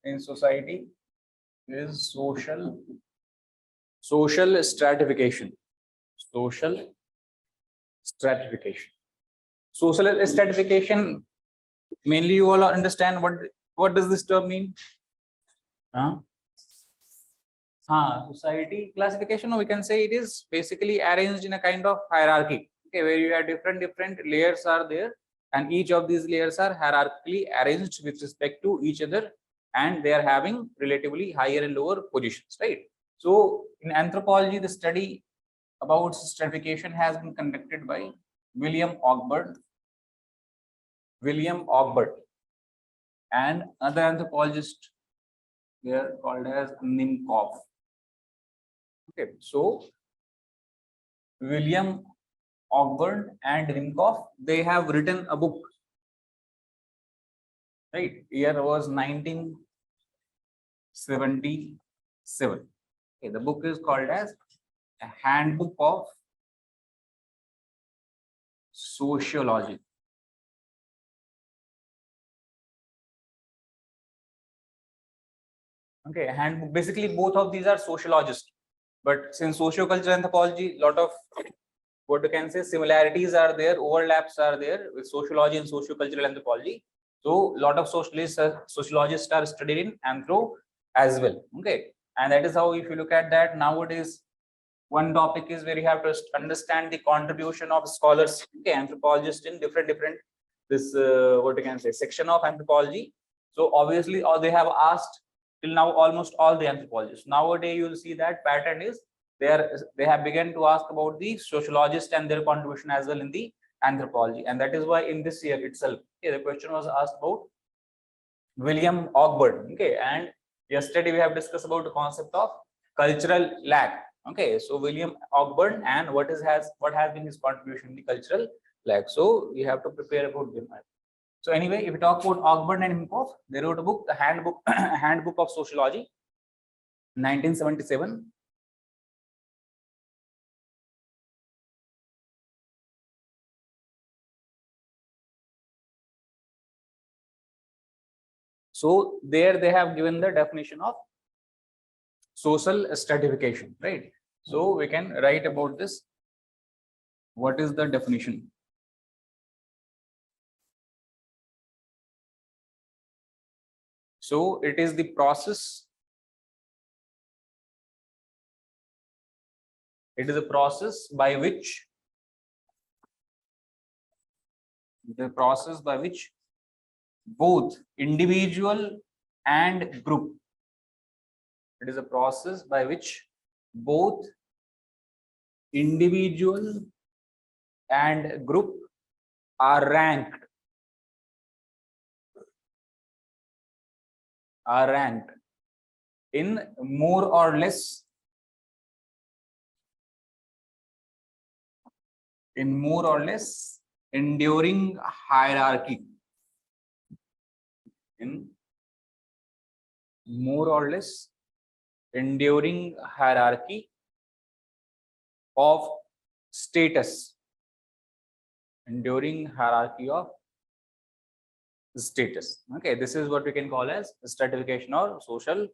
in society is social stratification. Social stratification. Social stratification, mainly you all understand what does this term mean? Society classification, or we can say it is basically arranged in a kind of hierarchy, okay, where you have different layers are there, and each of these layers are hierarchically arranged with respect to each other, and they are having relatively higher and lower positions, right? So in anthropology, the study about stratification has been conducted by William Ogbert and another anthropologist here called as Nimkov. Okay, so William Ogbert and Nimkov, they have written a book, right? Year was 1977. Okay, the book is called as A Handbook of Sociology. Okay, handbook. Basically, both of these are sociologists, but since sociocultural anthropology, lot of what you can say similarities are there, overlaps are there with sociology and sociocultural anthropology. So, lot of sociologists are studied in anthro as well. Okay, and that is how, if you look at that nowadays, one topic is where you have to understand the contribution of scholars, okay, anthropologists in different this what you can say section of anthropology. So obviously, or they have asked till now almost all the anthropologists. Nowadays, you will see that pattern is they have begun to ask about the sociologists and their contribution as well in the anthropology, and that is why in this year itself, okay, the question was asked about William Ogbert. Okay, and yesterday we have discussed about the concept of cultural lag. Okay, so William Ogbert and what has been his contribution in the cultural lag. So we have to prepare about them. So anyway, if we talk about Ogbert and Nimkov, they wrote a book, the Handbook of Sociology, 1977. So there they have given the definition of social stratification, right? So we can write about this. What is the definition? So it is the process. It is a process by which both individual and group. It is a process by which both individual and group are ranked in more or less enduring hierarchy. In more or less enduring hierarchy of status. Enduring hierarchy of status. Okay, this is what we can call as stratification or social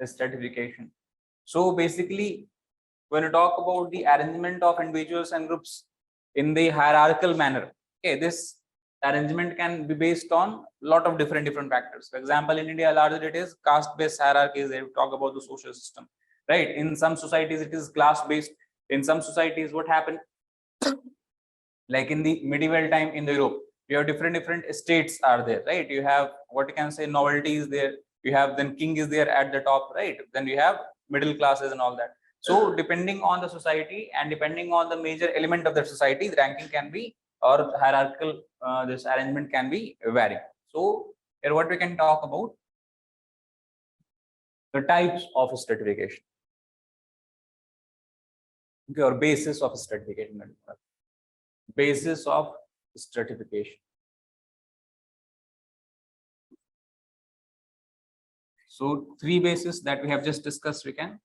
stratification. So basically, when you talk about the arrangement of individuals and groups in the hierarchical manner, okay, this arrangement can be based on a lot of different factors. For example, in India, largely it is caste-based hierarchies. They talk about the social system, right? In some societies, it is class-based. In some societies, what happened? Like in the medieval time in Europe, you have different states are there, right? You have what you can say nobility is there. You have then king is there at the top, right? Then you have middle classes and all that. So depending on the society and depending on the major element of the society, the ranking can be or hierarchical this arrangement can be varied. So here what we can talk about the types of stratification, okay, or basis of stratification. Basis of stratification. So three bases that we have just discussed, we can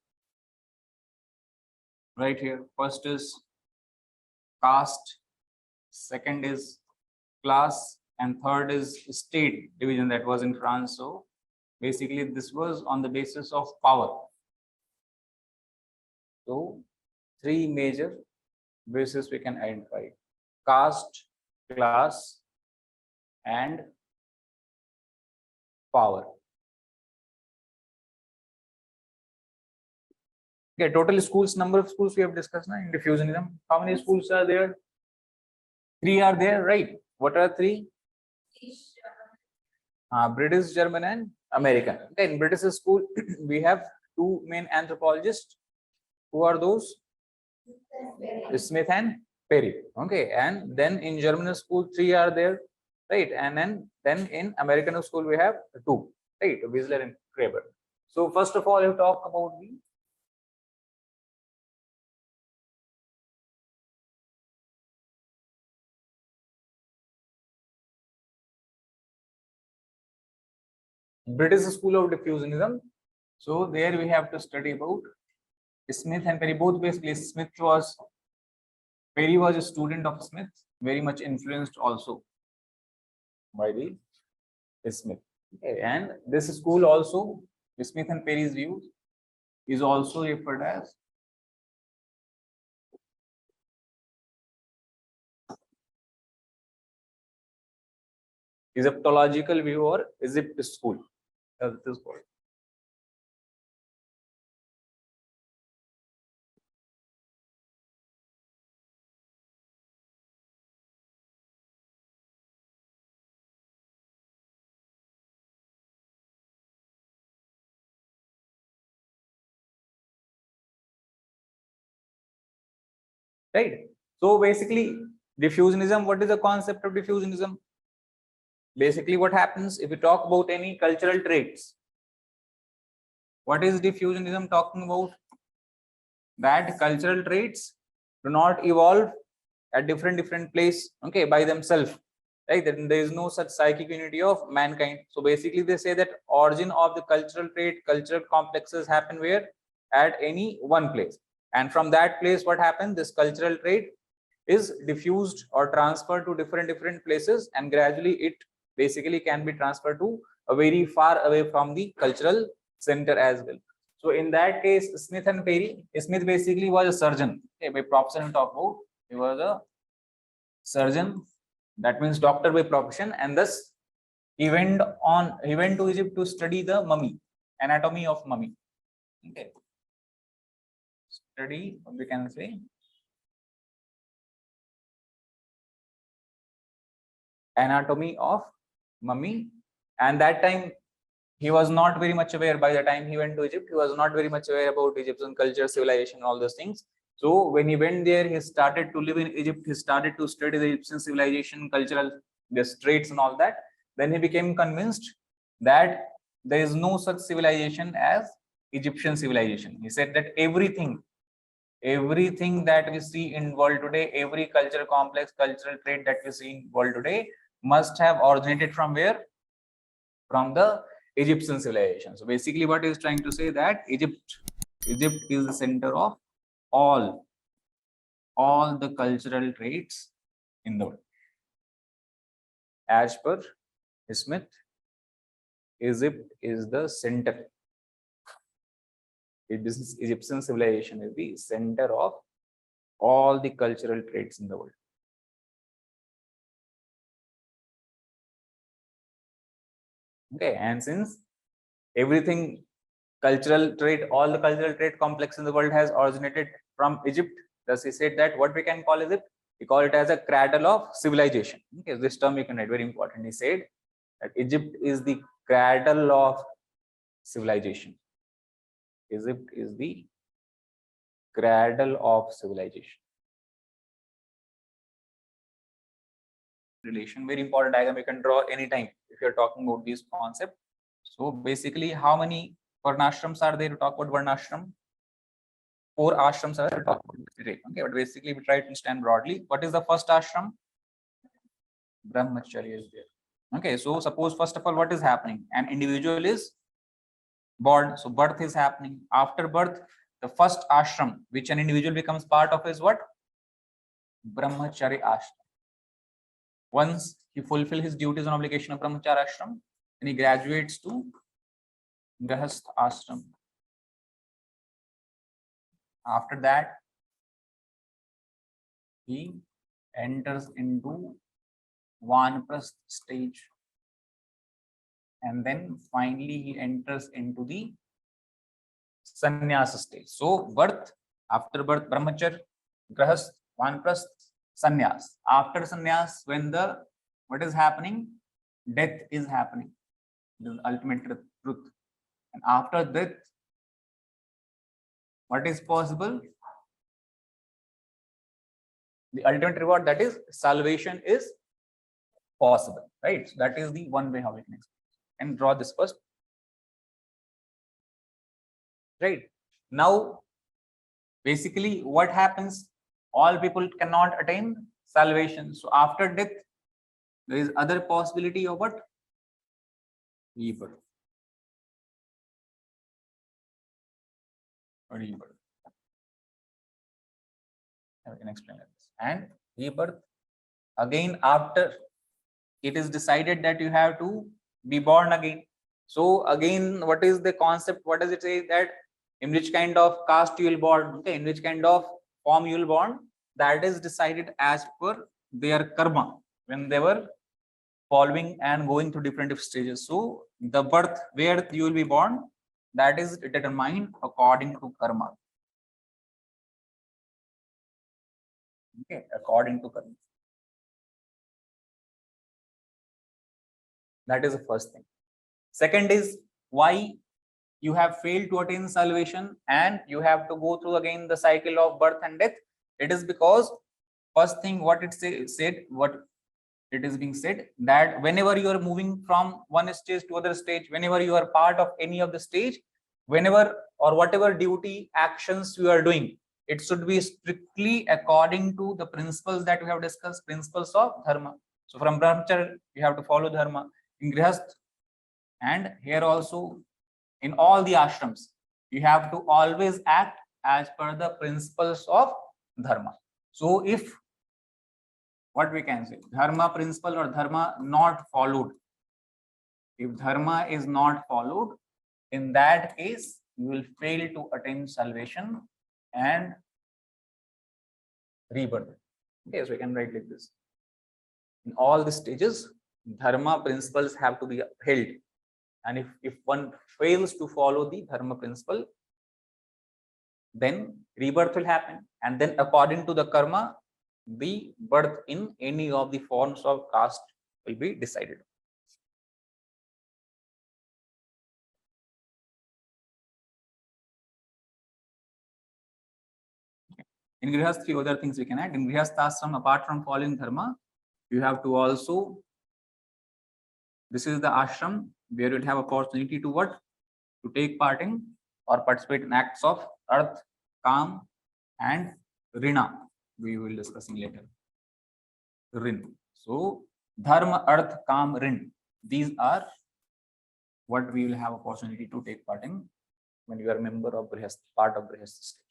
right here. First is caste, second is class, and third is state division that was in France. So Basically, this was on the basis of power. So, three major bases we can identify: caste, class, and power. Okay, total schools, number of schools we have discussed now in diffusionism. How many schools are there? Three are there, right? What are three? British, German, and American. Okay, in British school, we have two main anthropologists. Who are those? Smith and Perry. Okay, and then in German school, three are there, right? And then in American school, we have two, right? Wiesler and Kraber. So first of all, you talk about the British school of diffusionism. So there we have to study about Smith and Perry. Both basically Perry was a student of Smith, very much influenced also by the Smith. Okay, and this school also, Smith and Perry's view, is also referred as Egyptological view or Egypt school, as it is called. Right. So basically, diffusionism, what is the concept of diffusionism? Basically, what happens if we talk about any cultural traits? What is diffusionism talking about? That cultural traits do not evolve at different place, okay, by themselves, right? Then there is no such psychic unity of mankind. So basically, they say that origin of the cultural trait, cultural complexes happen where? At any one place. And from that place, what happens? This cultural trait is diffused or transferred to different places, and gradually it basically can be transferred to a very far away from the cultural center as well. So in that case, Smith and Perry, Smith basically was a surgeon. Okay, by profession we talk about, he was a surgeon, that means doctor by profession, and thus he went to Egypt to study the mummy, anatomy of mummy. Okay, study, we can say, anatomy of mummy. And that time he was not very much aware. By the time he went to Egypt, he was not very much aware about Egyptian culture, civilization, all those things. So when he went there, he started to live in Egypt, he started to study the Egyptian civilization, cultural, the traits and all that. Then he became convinced that there is no such civilization as Egyptian civilization. He said that everything that we see in world today, every cultural complex, cultural trait that we see in world today must have originated from where? From the Egyptian civilization. So basically what is trying to say that Egypt is the center of all the cultural traits in the world. As per Smith, Egypt is the center. Egyptian civilization is the center of all the cultural traits in the world. Okay, and since everything cultural trait, all the cultural trait complex in the world has originated from Egypt, thus he said that what we can call Egypt, we call it as a cradle of civilization. Okay, this term you can write, very important. He said that Egypt is the cradle of civilization. Egypt is the cradle of civilization. Relation, very important diagram you can draw anytime if you're talking about this concept. So basically, how many varnashrams are there to talk about varnashram? 4 ashrams are to talk about today. Okay, but basically we try to understand broadly. What is the first ashram? Brahmacharya is there. Okay, so suppose first of all, what is happening? An individual is born, so birth is happening. After birth, the first ashram which an individual becomes part of is what? Brahmacharya ashram. Once he fulfills his duties and obligation of Brahmacharya ashram, then he graduates to Grahasth ashram. After that, he enters into Vanprasth stage, and then finally he enters into the sannyas stage. So birth, after birth, brahmacharya, grahasth, vanprasth, sannyas. After sannyas, when the what is happening? Death is happening. The ultimate truth. And after death, what is possible? The ultimate reward, that is salvation, is possible, right? So that is the one way how we can explain. And draw this first. Right now, basically what happens, all people cannot attain salvation. So after death, there is other possibility of what? Rebirth. Rebirth. I can explain like this. And rebirth, again, after it is decided that you have to be born again. So again, what is the concept? What does it say? That in which kind of caste you will born, okay, in which kind of form you will born, that is decided as per their karma when they were following and going through different stages. So the birth where you will be born, that is determined according to karma. Okay, according to karma. That is the first thing. Second is why you have failed to attain salvation and you have to go through again the cycle of birth and death. It is because first thing what it said, what it is being said, that whenever you are moving from one stage to other stage, whenever you are part of any of the stage, whenever or whatever duty actions you are doing, it should be strictly according to the principles that we have discussed, principles of dharma. So from brahmacharya you have to follow dharma. In grihasth, and here also in all the ashrams, you have to always act as per the principles of dharma. So if what we can say, dharma principle or dharma not followed, if dharma is not followed, in that case you will fail to attain salvation and rebirth. Okay, so we can write like this. In all the stages, dharma principles have to be held, and if one fails to follow the dharma principle, then rebirth will happen, and then according to the karma, the birth in any of the forms of caste will be decided. In grihasth, few other things we can add. In grihasthashram, apart from following dharma, you have to also, this is the ashram where you'll have opportunity to what? To take part in or participate in acts of earth, kam, and rina. We will discussing later. Rin. So dharma, earth, kam, rin. These are what we will have opportunity to take part in when you are a member of grihasth, part of grihasth stage.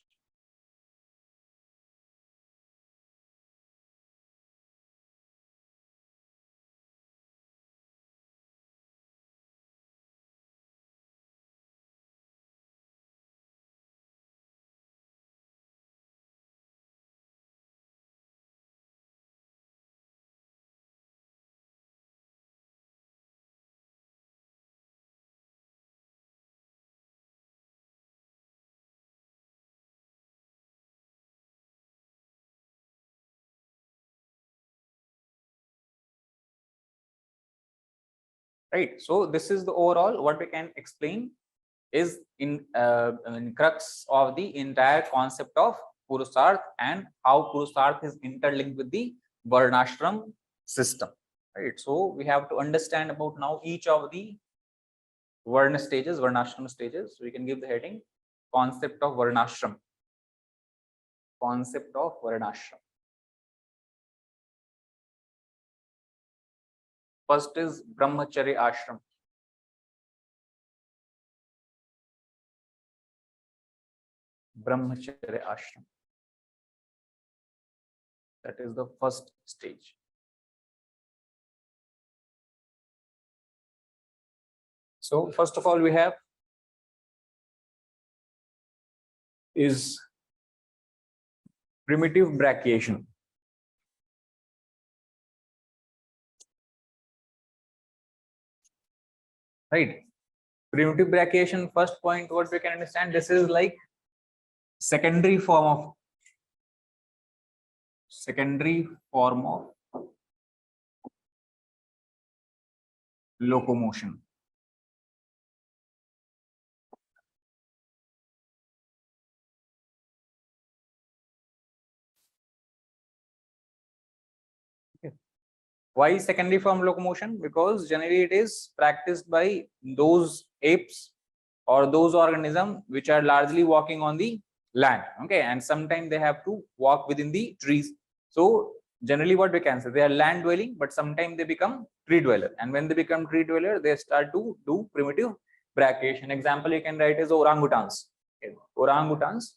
Right. So this is the overall what we can explain is in crux of the entire concept of Purusarth and how Purusarth is interlinked with the Varnashram system. Right. So we have to understand about now each of the Varna stages, Varnashram stages. So we can give the heading concept of Varnashram. Concept of Varnashram. First is Brahmacharya Ashram. Brahmacharya Ashram. That is the first stage. So first of all, we have is primitive brachiation. Right. Primitive brachiation, first point, what we can understand, this is like secondary form of locomotion. Okay. Why secondary form locomotion? Because generally it is practiced by those apes or those organisms which are largely walking on the land. Okay, and sometimes they have to walk within the trees. So generally what we can say, they are land dwelling, but sometimes they become tree dweller, and when they become tree dweller, they start to do primitive brachiation. Example you can write is orangutans. Okay. Orangutans,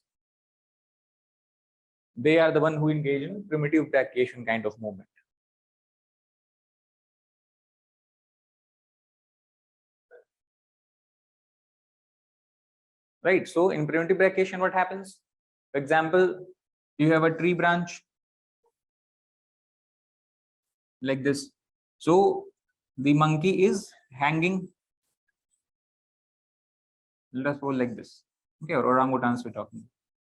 they are the one who engage in primitive brachiation kind of movement. Right. So in primitive brachiation, what happens? For example, you have a tree branch like this. So the monkey is hanging, let us suppose like this. Okay, or orangutans we're talking,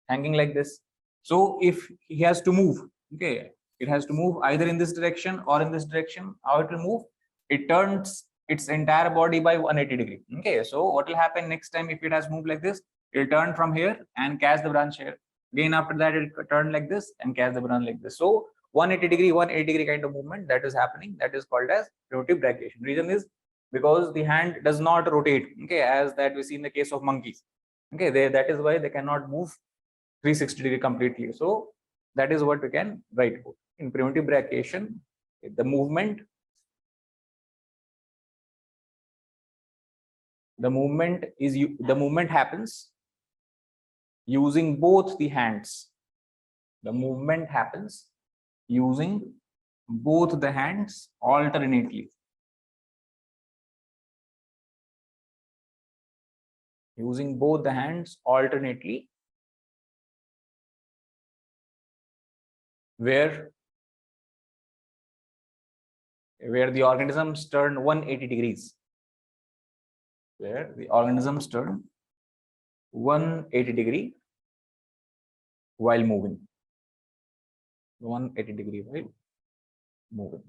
hanging like this. So if he has to move, okay, it has to move either in this direction or in this direction. How it will move? It turns its entire body by 180 degree. Okay, so what will happen next time if it has moved like this? It will turn from here and catch the branch here. Again, after that, it will turn like this and catch the branch like this. So 180 degree kind of movement that is happening, that is called as primitive brachiation. Reason is because the hand does not rotate, okay, as that we see in the case of monkeys. Okay, that is why they cannot move 360 degree completely. So that is what we can write about. In primitive brachiation, the movement happens using both the hands. The movement happens using both the hands alternately. Using both the hands alternately, where the organisms turn 180 degrees. Where the organisms turn 180 degree while moving. 180 degree while moving.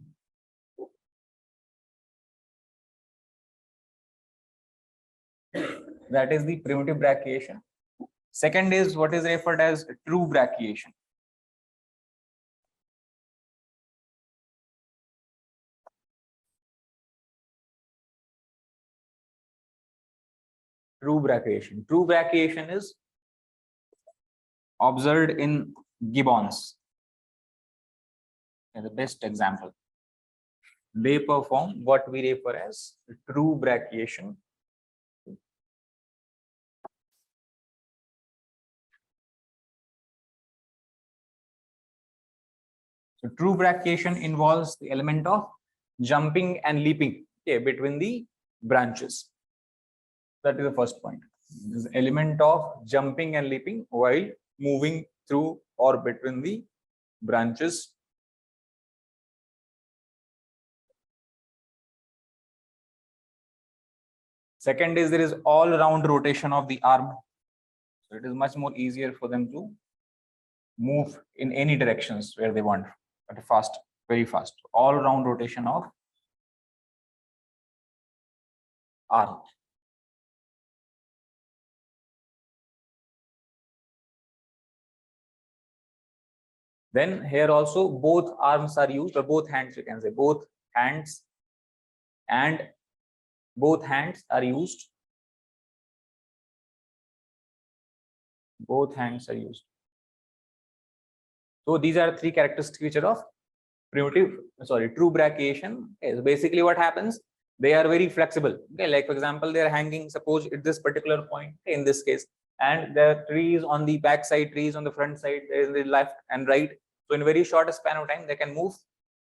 That is the primitive brachiation. Second is what is referred as true brachiation. True brachiation. True brachiation is observed in gibbons. The best example. They perform what we refer as true brachiation. So true brachiation involves the element of jumping and leaping, okay, between the branches. That is the first point. This element of jumping and leaping while moving through or between the branches. Second is there is all round rotation of the arm. So it is much more easier for them to move in any directions where they want, but fast, very fast. All round rotation of arm. Then here also both arms are used, or both hands, you can say both hands are used. Both hands are used. So these are three characteristic features of true brachiation. Okay, so basically what happens, they are very flexible. Okay, like for example, they are hanging, suppose at this particular point, in this case, and there are trees on the back side, trees on the front side, there is the left and right. So in a very short span of time, they can move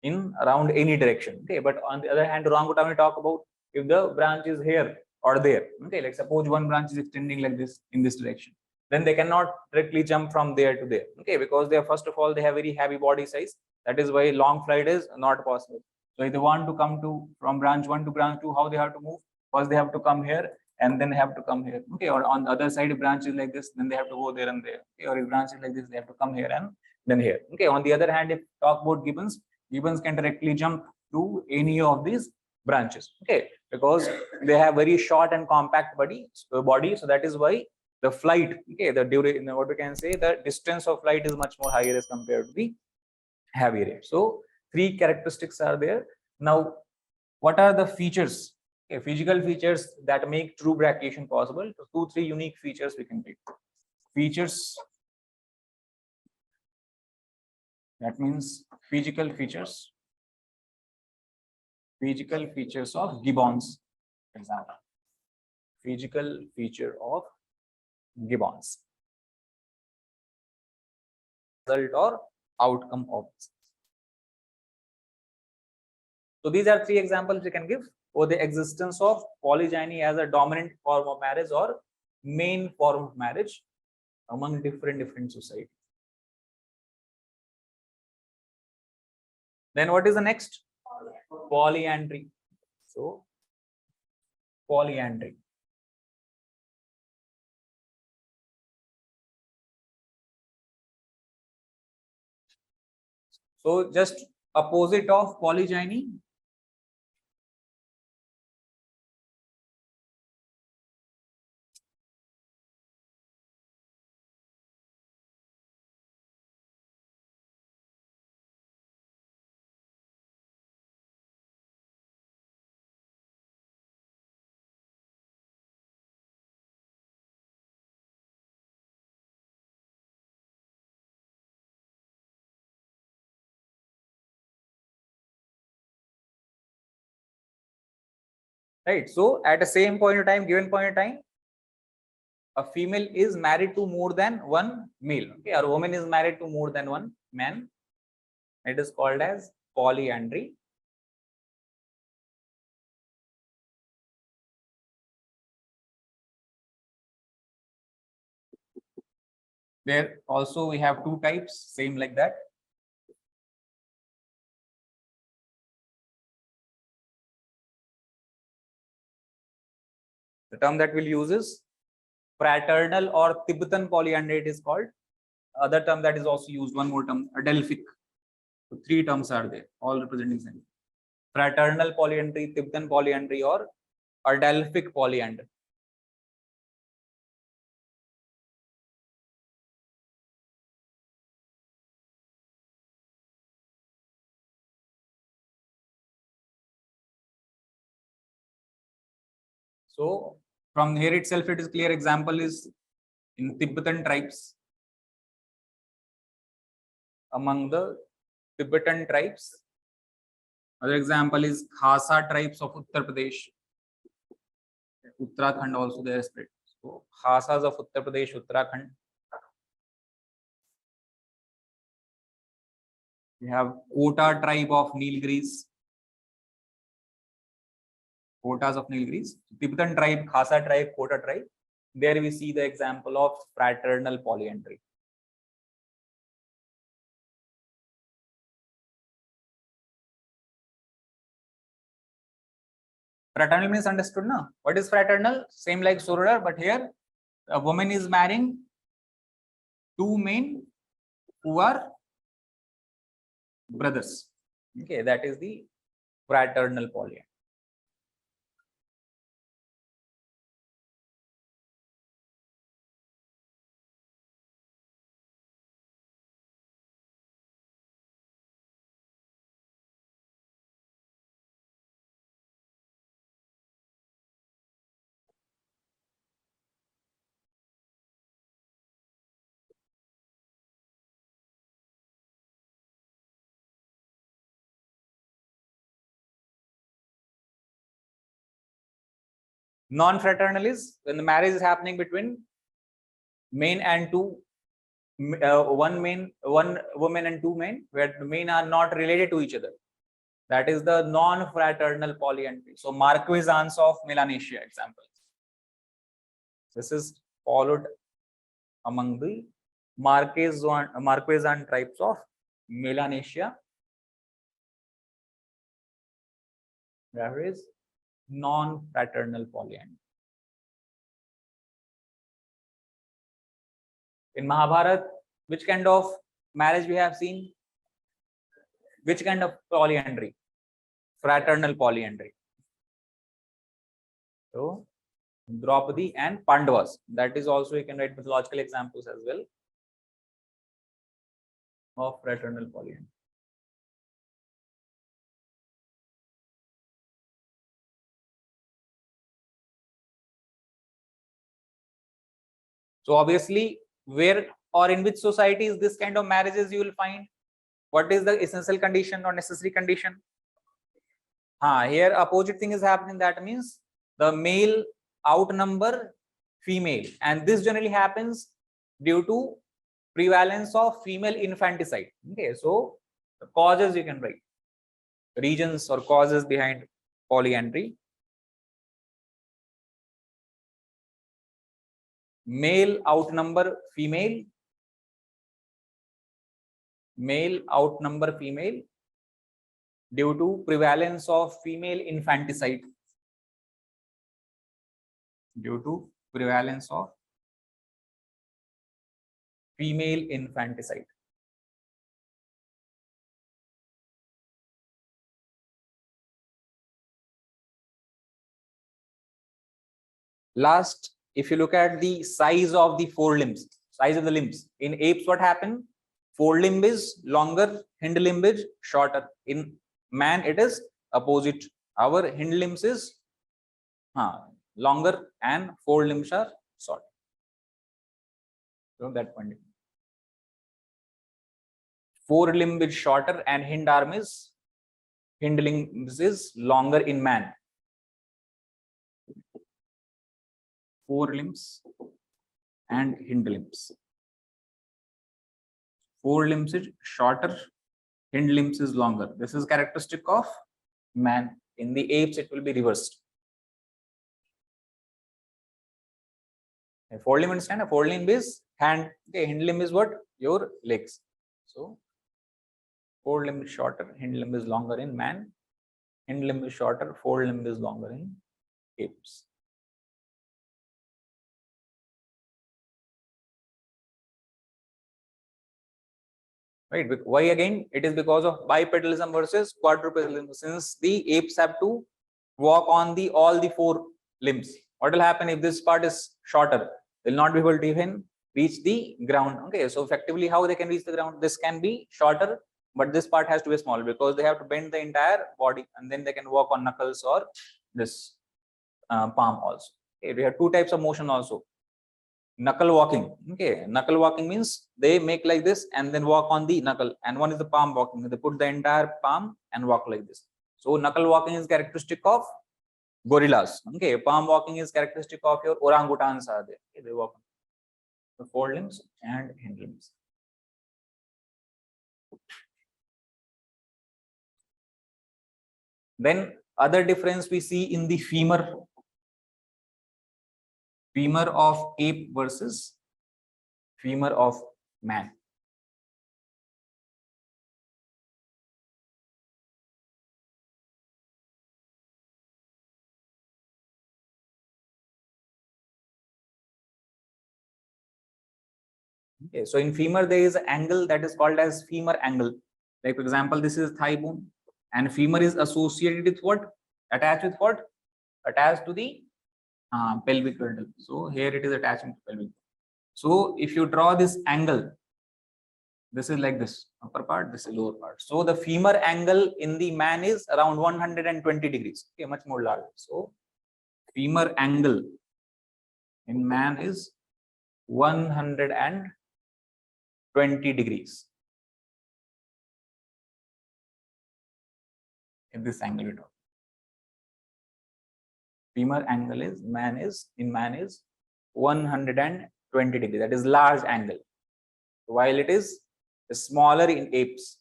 in around any direction. Okay, but on the other hand, orangutan we talk about if the branch is here or there. Okay, like suppose one branch is extending like this in this direction. then they cannot directly jump from there to there. Okay, because they are, first of all, they have very heavy body size. That is why long flight is not possible. So if they want to come to from branch 1 to branch 2, how they have to move? First they have to come here and then have to come here. Okay, or on the other side, if branch is like this, then they have to go there and there. Okay, or if branch is like this, they have to come here and then here. Okay, on the other hand, if talk about gibbons, gibbons can directly jump to any of these branches. Okay, because they have very short and compact body. So that is why the flight, okay, the duration, what we can say, the distance of flight is much more higher as compared to the heavy rain. So 3 characteristics are there. Now, what are the features? Okay, physical features that make true brachiation possible. So 2-3 unique features we can take. Features, that means physical features of gibbons, for example. Physical feature of gibbons. Result or outcome of this. So these are 3 examples we can give for the existence of polygyny as a dominant form of marriage or main form of marriage among different societies. Then what is the next? Polyandry. So polyandry. So just opposite of polygyny. Right. So at the same point in time, given point in time, a female is married to more than one male. Okay, or a woman is married to more than one man. It is called as polyandry. There also we have 2 types, same like that. The term that we'll use is fraternal or Tibetan polyandry, it is called. Other term that is also used, one more term, Adelphic. So 3 terms are there, all representing same. Fraternal polyandry, Tibetan polyandry, or Adelphic polyandry. So from here itself, it is clear. Example is in Tibetan tribes. Among the Tibetan tribes, other example is Khasa tribes of Uttar Pradesh. Uttarakhand also they are spread. So Khasas of Uttar Pradesh, Uttarakhand. We have Kota tribe of Nilgiris. Kotas of Nilgiris. Tibetan tribe, Khasa tribe, Kota tribe. There we see the example of fraternal polyandry. Fraternal means understood, no? What is fraternal? Same like soror, but here a woman is marrying 2 men who are brothers. Okay, that is the fraternal polyandry. Non-fraternal is when the marriage is happening between men and one woman and 2 men, where the men are not related to each other. That is the non-fraternal polyandry. So Marquesans of Melanesia example. This is followed among the Marquesan tribes of Melanesia. That is non-fraternal polyandry. In Mahabharata, which kind of marriage we have seen? Which kind of polyandry? Fraternal polyandry. So, Draupadi and Pandavas. That is also, you can write mythological examples as well of fraternal polyandry. So obviously, where or in which societies this kind of marriages you will find? What is the essential condition or necessary condition? Here opposite thing is happening. That means the male outnumber female, and this generally happens due to prevalence of female infanticide. Okay, so the causes you can write, reasons or causes behind polyandry. Male outnumber female, male outnumber female due to prevalence of female infanticide, due to prevalence of female infanticide. Last, if you look at the size of the forelimbs, size of the limbs in apes, what happened? Forelimb is longer, hind limb is shorter. In man, it is opposite. Our hind limbs is longer and forelimbs are short. So that point. Forelimb is shorter and hind limbs is longer in man. Forelimbs and hind limbs. Forelimbs is shorter, hind limbs is longer. This is characteristic of man. In the apes, it will be reversed. A forelimb, understand? A forelimb is hand. Okay, hind limb is what? Your legs. So forelimb is shorter, hind limb is longer in man. Hind limb is shorter, forelimb is longer in apes. Right? Why again? It is because of bipedalism versus quadrupedalism. Since the apes have to walk on the all the four limbs. What will happen if this part is shorter? They'll not be able to even reach the ground. Okay, so effectively, how they can reach the ground? This can be shorter, but this part has to be small because they have to bend the entire body, and then they can walk on knuckles or this palm also. Okay, we have two types of motion also. Knuckle walking. Okay, knuckle walking means they make like this and then walk on the knuckle, and one is the palm walking. They put the entire palm and walk like this. So knuckle walking is characteristic of gorillas. Okay, palm walking is characteristic of your orangutans are there. Okay, they walk on the forelimbs and hind limbs. Then other difference we see in the femur of ape versus femur of man. Okay, so in femur there is an angle that is called as femur angle. Like for example, this is thigh bone, and femur is associated with what? Attached with what? Attached to the pelvic girdle. So here it is attaching to pelvic. So if you draw this angle, this is like this upper part, this is lower part. So the femur angle in the man is around 120 degrees. Okay, much more large. So femur angle in man is 120 degrees. In this angle we talk. Femur angle is in man is 120 degrees. That is large angle. While it is smaller in apes.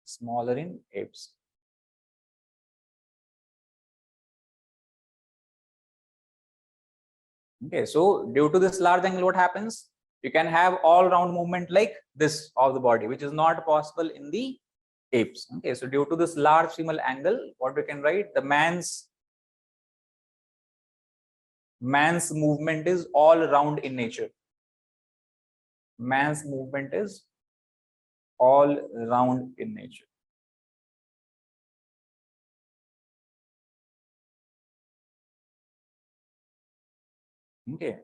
Smaller in apes. Okay, so due to this large angle, what happens? You can have all round movement like this of the body, which is not possible in the apes. Okay, so due to this large female angle, what we can write, the man's movement is all round in nature. Man's movement is all round in nature. Okay.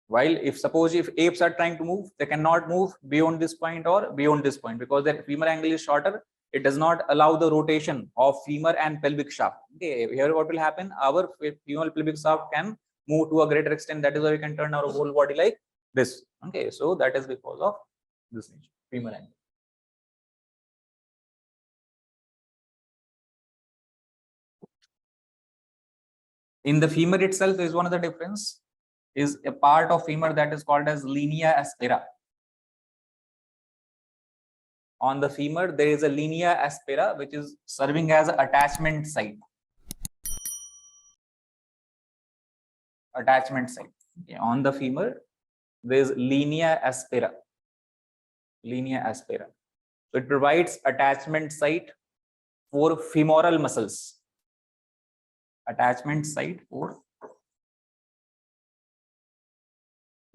While if suppose if apes are trying to move, they cannot move beyond this point or beyond this point because their femur angle is shorter. It does not allow the rotation of femur and pelvic shaft. Okay, here what will happen? Our femur pelvic shaft can move to a greater extent. That is why we can turn our whole body like this. Okay, so that is because of this nature, femur angle. In the femur itself, there is one other difference. Is a part of femur that is called as linea aspera. On the femur, there is a linea aspera which is serving as an attachment site. Attachment site. Okay. On the femur, there is linea aspera. Linea aspera. So it provides attachment site for femoral muscles. Attachment site for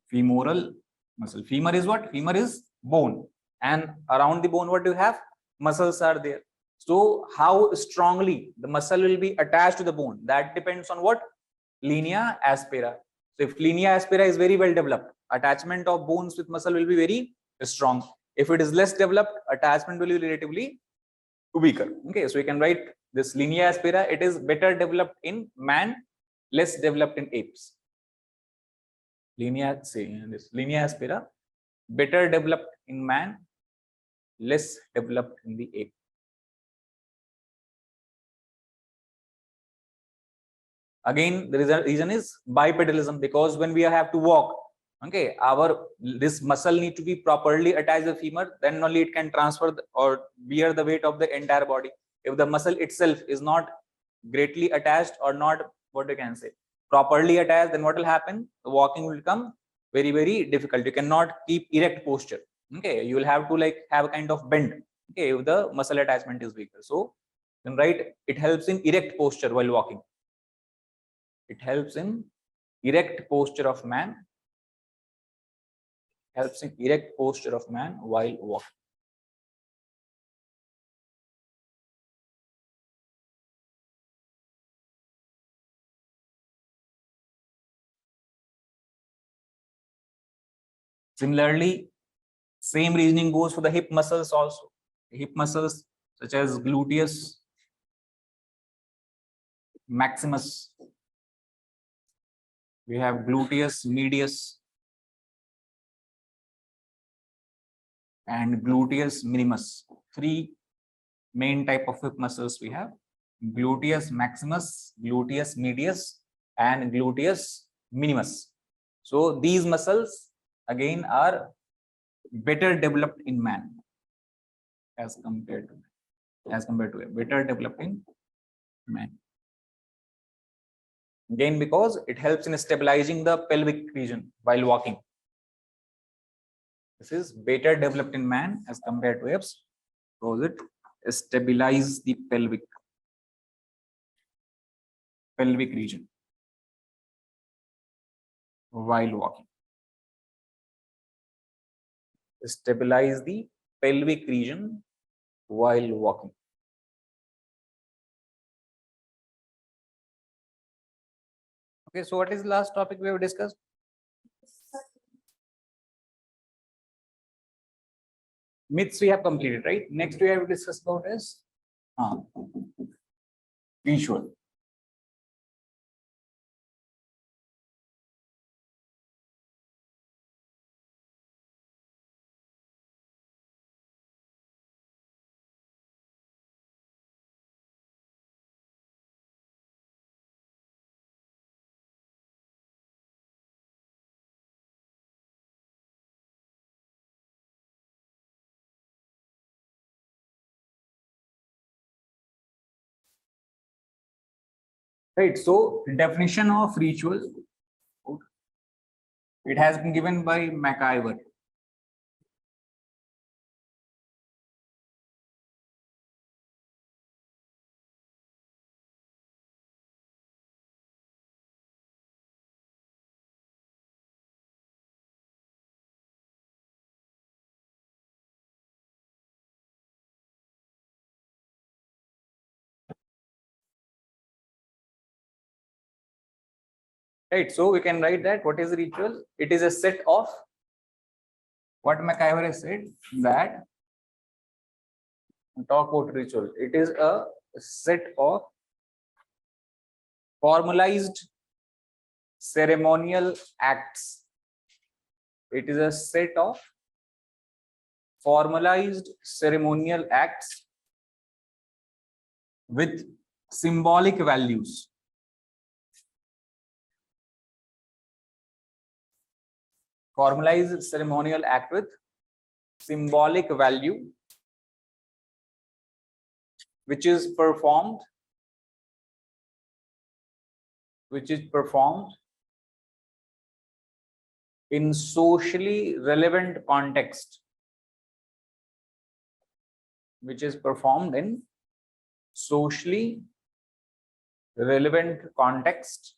femoral muscle. Femur is what? Femur is bone. And around the bone, what do you have? Muscles are there. So how strongly the muscle will be attached to the bone, that depends on what? Linea aspera. So if linea aspera is very well developed, attachment of bones with muscle will be very strong. If it is less developed, attachment will be relatively weaker. Okay, so you can write this linea aspera. It is better developed in man, less developed in apes. Linea aspera, better developed in man, less developed in the ape. Again, the reason is bipedalism, because when we have to walk, okay, this muscle need to be properly attached to the femur, then only it can transfer or bear the weight of the entire body. If the muscle itself is not greatly attached or not, what you can say, properly attached, then what will happen? The walking will become very, very difficult. You cannot keep erect posture. Okay, you will have to like have a kind of bend. Okay, if the muscle attachment is weaker. So then right, it helps in erect posture while walking. It helps in erect posture of man. Helps in erect posture of man while walking. Similarly, same reasoning goes for the hip muscles also. Hip muscles such as gluteus maximus. We have gluteus medius and gluteus minimus. Three main type of hip muscles we have: gluteus maximus, gluteus medius, and gluteus minimus. So these muscles again are better developed in man as compared to better developed in man. Again, because it helps in stabilizing the pelvic region while walking. This is better developed in man as compared to apes, because it stabilizes the pelvic region while walking. Stabilize the pelvic region while walking. Okay, so what is the last topic we have discussed? Myths we have completed, right? Next we have to discuss about is visual. Right, so definition of ritual. It has been given by McIver. Right, so we can write that what is a ritual? It is a set of what McIver has said, that talk about ritual. It is a set of formalized ceremonial acts. It is a set of formalized ceremonial acts with symbolic values. Formalized ceremonial act with symbolic value, which is performed in socially relevant context, which is performed in socially relevant context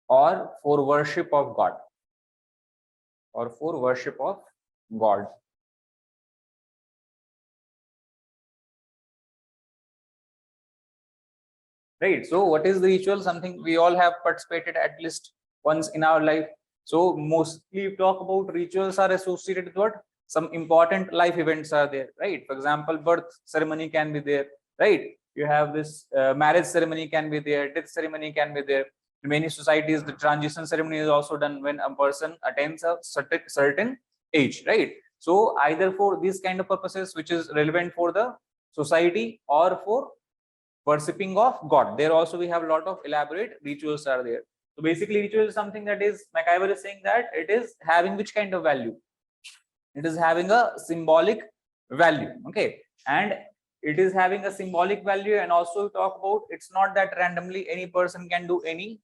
or for worship of God, right? So what is the ritual? Something we all have participated at least once in our life. So mostly we talk about rituals are associated with what? Some important life events are there, right? For example, birth ceremony can be there, right? You have this marriage ceremony can be there, death ceremony can be there. In many societies, the transition ceremony is also done when a person attains a certain age, right? So either for these kind of purposes, which is relevant for the society, or for worshipping of God, there also we have a lot of elaborate rituals are there. So basically, ritual is something that is, McIver is saying that it is having which kind of value? It is having a symbolic value, okay, and it is having a symbolic value. And also talk about, it's not that randomly any person can do any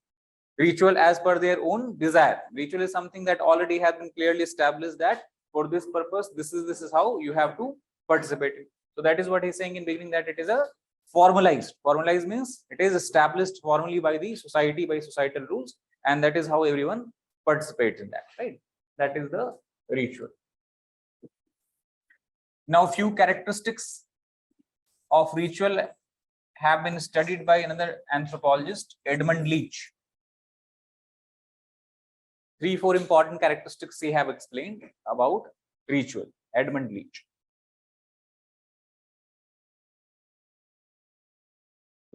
ritual as per their own desire. Ritual is something that already has been clearly established that for this purpose, this is how you have to participate in. So that is what he's saying in beginning, that it is a formalized. Formalized means it is established formally by the society, by societal rules, and that is how everyone participates in that, right? That is the ritual. Now, few characteristics of ritual have been studied by another anthropologist, Edmund Leach. 3-4 important characteristics he have explained about ritual, Edmund Leach.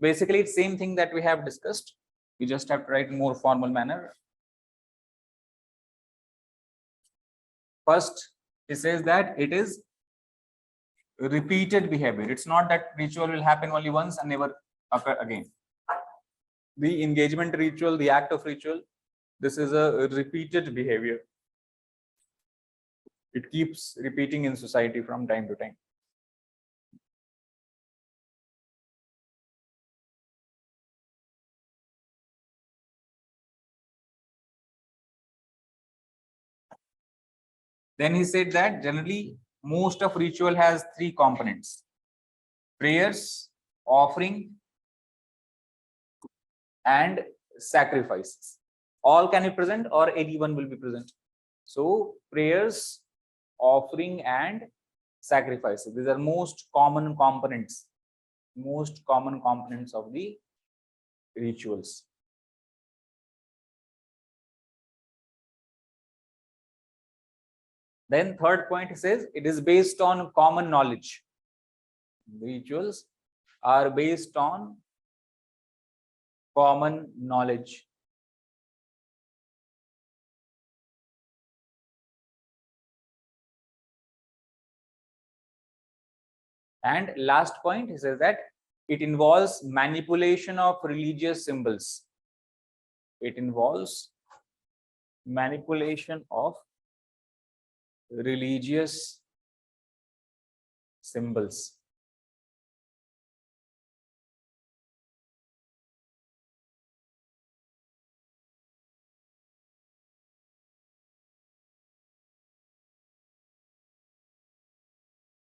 Basically, it's same thing that we have discussed. We just have to write in more formal manner. First, he says that it is repeated behavior. It's not that ritual will happen only once and never occur again. The engagement ritual, the act of ritual, this is a repeated behavior. It keeps repeating in society from time to time. Then he said that generally most of ritual has 3 components: prayers, offering, and sacrifices. All can be present or any one will be present. So prayers, offering, and sacrifices, these are most common components of the rituals. Then third point, he says it is based on common knowledge. Rituals are based on common knowledge. And last point, he says that it involves manipulation of religious symbols. It involves manipulation of religious symbols.